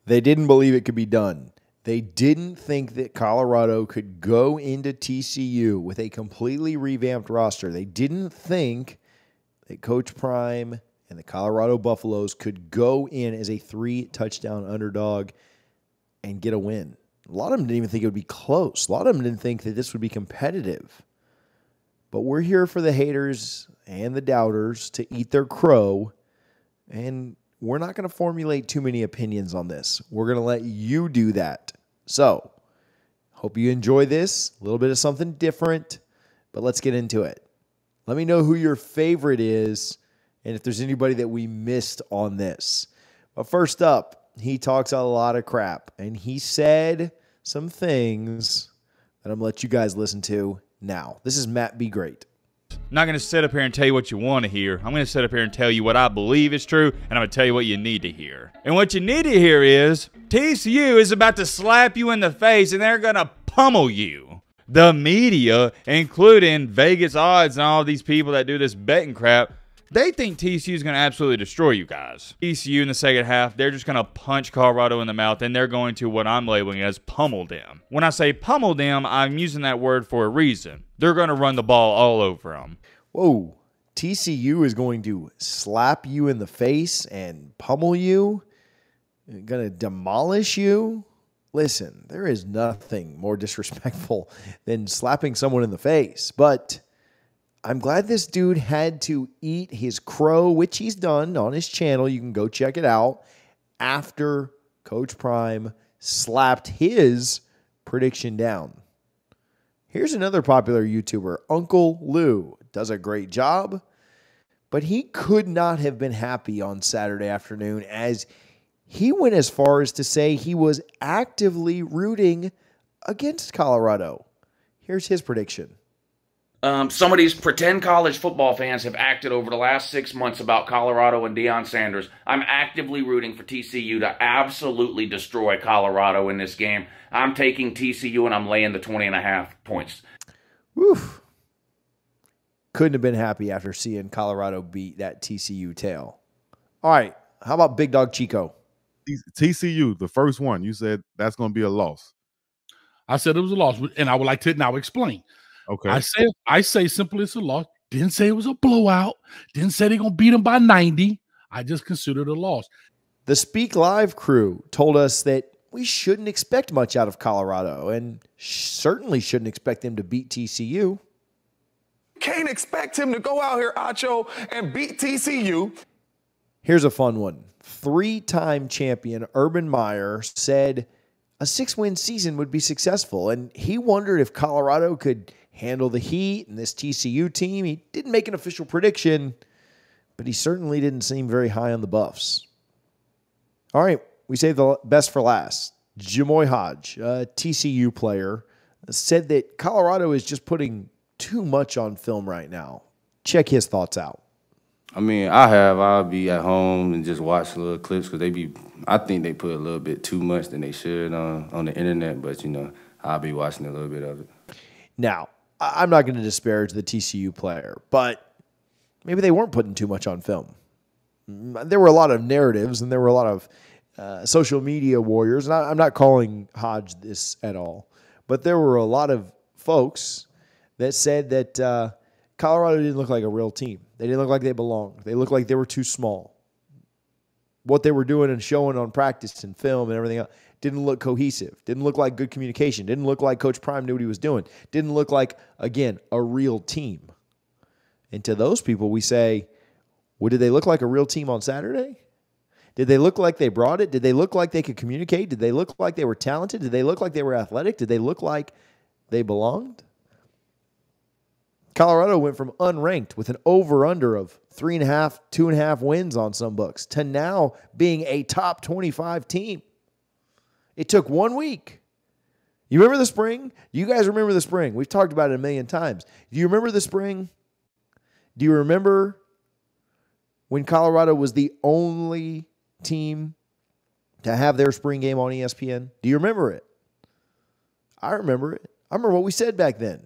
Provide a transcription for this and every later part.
They didn't believe it could be done. They didn't think that Colorado could go into TCU with a completely revamped roster. They didn't think that Coach Prime and the Colorado Buffaloes could go in as a 3-touchdown underdog and get a win. A lot of them didn't even think it would be close. A lot of them didn't think that this would be competitive. But we're here for the haters and the doubters to eat their crow, and we're not going to formulate too many opinions on this. We're going to let you do that. So, hope you enjoy this. A little bit of something different, but let's get into it. Let me know who your favorite is and if there's anybody that we missed on this. But first up, he talks a lot of crap, and he said some things that I'm going to let you guys listen to now. This is Matt Be Great. I'm not going to sit up here and tell you what you want to hear. I'm going to sit up here and tell you what I believe is true, and I'm going to tell you what you need to hear. And what you need to hear is TCU is about to slap you in the face, and they're going to pummel you. The media, including Vegas odds and all these people that do this betting crap, they think TCU is going to absolutely destroy you guys. TCU in the second half, they're just going to punch Colorado in the mouth, and they're going to what I'm labeling as pummel them. When I say pummel them, I'm using that word for a reason. They're going to run the ball all over them. Whoa, TCU is going to slap you in the face and pummel you? Going to demolish you? Listen, there is nothing more disrespectful than slapping someone in the face, but I'm glad this dude had to eat his crow, which he's done on his channel. You can go check it out after Coach Prime slapped his prediction down. Here's another popular YouTuber, Uncle Lou. Does a great job, but he could not have been happy on Saturday afternoon as he went as far as to say he was actively rooting against Colorado. Here's his prediction. Some of these pretend college football fans have acted over the last 6 months about Colorado and Deion Sanders. I'm actively rooting for TCU to absolutely destroy Colorado in this game. I'm taking TCU and I'm laying the 20.5 points. Woof. Couldn't have been happy after seeing Colorado beat that TCU tail. All right, how about Big Dog Chico? TCU, the first one, you said that's going to be a loss. I said it was a loss, and I would like to now explain. Okay. I say simply it's a loss. Didn't say it was a blowout. Didn't say they're going to beat them by 90. I just considered it a loss. The Speak Live crew told us that we shouldn't expect much out of Colorado and certainly shouldn't expect them to beat TCU. Can't expect him to go out here, Acho, and beat TCU. Here's a fun one. 3-time champion Urban Meyer said a 6-win season would be successful, and he wondered if Colorado could handle the heat and this TCU team. He didn't make an official prediction, but he certainly didn't seem very high on the Buffs. All right, we saved the best for last. Jamoy Hodge, a TCU player, said that Colorado is just putting too much on film right now. Check his thoughts out. I mean, I'll be at home and just watch little clips because I think they put a little bit too much than they should on the internet, but, I'll be watching a little bit of it. Now, I'm not going to disparage the TCU player, but maybe they weren't putting too much on film. There were a lot of narratives and there were a lot of social media warriors, and I'm not calling Hodge this at all, but there were a lot of folks that said that Colorado didn't look like a real team. They didn't look like they belonged. They looked like they were too small. What they were doing and showing on practice and film and everything else didn't look cohesive. Didn't look like good communication. Didn't look like Coach Prime knew what he was doing. Didn't look like, again, a real team. And to those people, we say, well, did they look like a real team on Saturday? Did they look like they brought it? Did they look like they could communicate? Did they look like they were talented? Did they look like they were athletic? Did they look like they belonged? Colorado went from unranked with an over-under of 3.5, 2.5 wins on some books to now being a top 25 team. It took 1 week. You remember the spring? Do you guys remember the spring? We've talked about it a million times. Do you remember the spring? Do you remember when Colorado was the only team to have their spring game on ESPN? Do you remember it? I remember it. I remember what we said back then.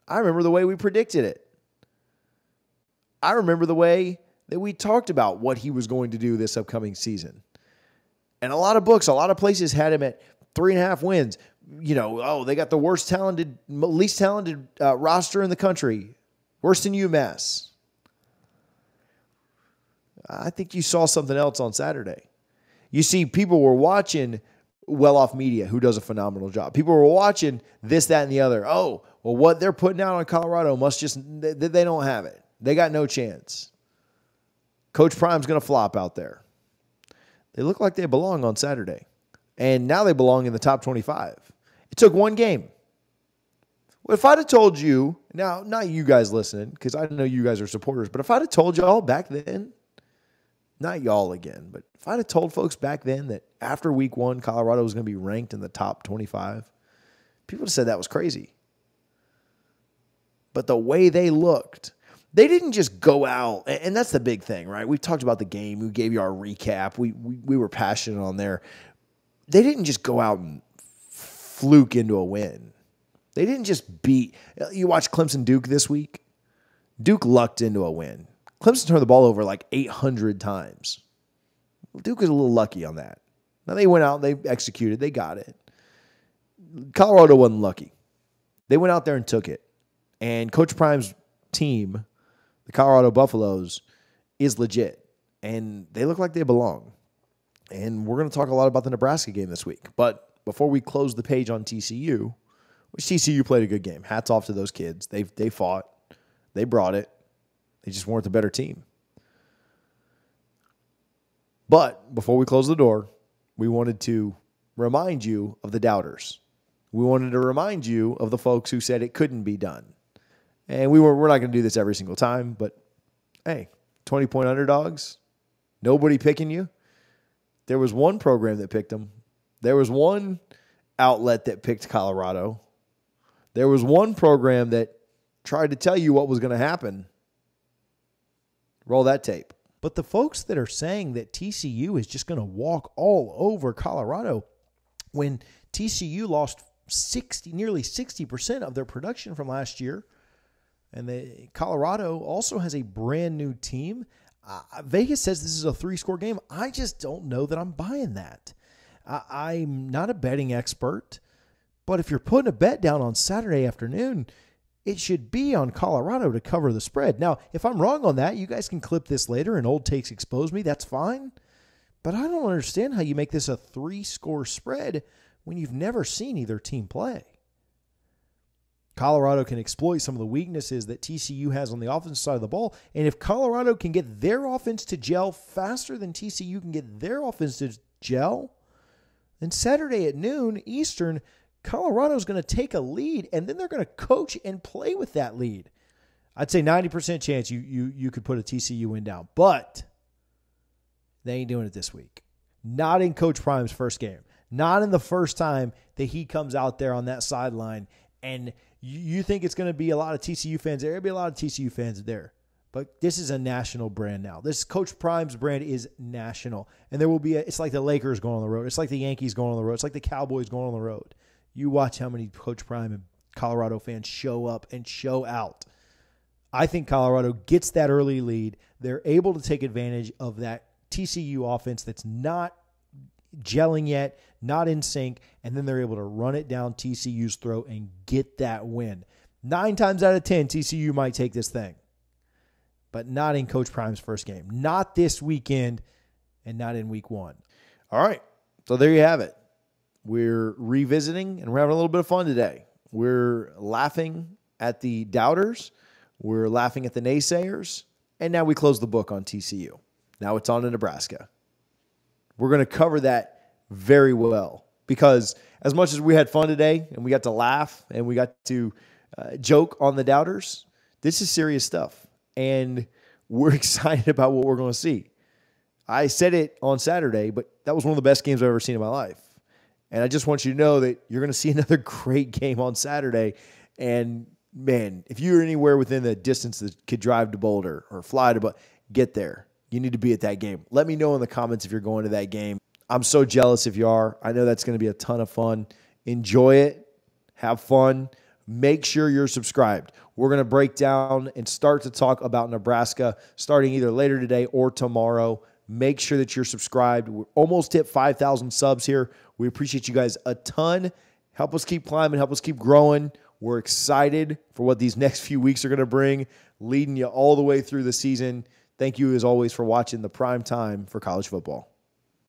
I remember the way we predicted it. I remember the way that we talked about what he was going to do this upcoming season. And a lot of books, a lot of places had him at 3.5 wins. You know, oh, they got the least talented roster in the country. Worse than UMass. I think you saw something else on Saturday. You see, people were watching Well-Off Media, who does a phenomenal job. People were watching this, that, and the other. Oh, well, what they're putting out on Colorado they don't have it. They got no chance. Coach Prime's going to flop out there. They look like they belong on Saturday. And now they belong in the top 25. It took one game. Well, if I'd have told you, now, not you guys listening, because I know you guys are supporters, but if I'd have told y'all back then, not y'all again, but if I'd have told folks back then that after week 1, Colorado was going to be ranked in the top 25, people would have said that was crazy. But the way they looked, they didn't just go out, and that's the big thing, right? We've talked about the game. We gave you our recap. We were passionate on there. They didn't just go out and fluke into a win. They didn't just beat. You watch Clemson Duke this week. Duke lucked into a win. Clemson turned the ball over like 800 times. Duke is a little lucky on that. Now they went out, they executed, they got it. Colorado wasn't lucky. They went out there and took it. And Coach Prime's team, the Colorado Buffaloes, is legit. And they look like they belong. And we're going to talk a lot about the Nebraska game this week. But before we close the page on TCU, which TCU played a good game. Hats off to those kids. They fought. They brought it. They just weren't the better team. But before we close the door, we wanted to remind you of the doubters. We wanted to remind you of the folks who said it couldn't be done. And we're not going to do this every single time, but hey, 20-point underdogs, nobody picking you. There was one program that picked them. There was one outlet that picked Colorado. There was one program that tried to tell you what was going to happen. Roll that tape. But the folks that are saying that TCU is just going to walk all over Colorado when TCU lost nearly 60% of their production from last year, and Colorado also has a brand new team. Vegas says this is a 3-score game. I just don't know that I'm buying that. I'm not a betting expert, but if you're putting a bet down on Saturday afternoon, it should be on Colorado to cover the spread. Now, if I'm wrong on that, you guys can clip this later and old takes expose me. That's fine. But I don't understand how you make this a 3-score spread when you've never seen either team play. Colorado can exploit some of the weaknesses that TCU has on the offensive side of the ball. And if Colorado can get their offense to gel faster than TCU can get their offense to gel, then Saturday at noon Eastern, Colorado's going to take a lead, and then they're going to coach and play with that lead. I'd say 90% chance you could put a TCU win down, but they ain't doing it this week. Not in Coach Prime's first game. Not in the first time that he comes out there on that sideline, and you think it's going to be a lot of TCU fans there. There'll be a lot of TCU fans there. But this is a national brand now. This Coach Prime's brand is national. And there will be it's like the Lakers going on the road. It's like the Yankees going on the road. It's like the Cowboys going on the road. You watch how many Coach Prime and Colorado fans show up and show out. I think Colorado gets that early lead. They're able to take advantage of that TCU offense that's not gelling yet, not in sync, and then they're able to run it down TCU's throat and get that win. 9 times out of 10, TCU might take this thing, but not in Coach Prime's first game. Not this weekend and not in week 1. All right, so there you have it. We're revisiting, and we're having a little bit of fun today. We're laughing at the doubters. We're laughing at the naysayers. And now we close the book on TCU. Now it's on to Nebraska. We're going to cover that very well because as much as we had fun today and we got to laugh and we got to joke on the doubters, this is serious stuff. And we're excited about what we're going to see. I said it on Saturday, but that was one of the best games I've ever seen in my life. And I just want you to know that you're going to see another great game on Saturday. And, man, if you're anywhere within the distance that could drive to Boulder or fly to Boulder, get there. You need to be at that game. Let me know in the comments if you're going to that game. I'm so jealous if you are. I know that's going to be a ton of fun. Enjoy it. Have fun. Make sure you're subscribed. We're going to break down and start to talk about Nebraska starting either later today or tomorrow. Make sure that you're subscribed. We're almost hit 5,000 subs here. We appreciate you guys a ton. Help us keep climbing. Help us keep growing. We're excited for what these next few weeks are going to bring, leading you all the way through the season. Thank you, as always, for watching the prime time for college football.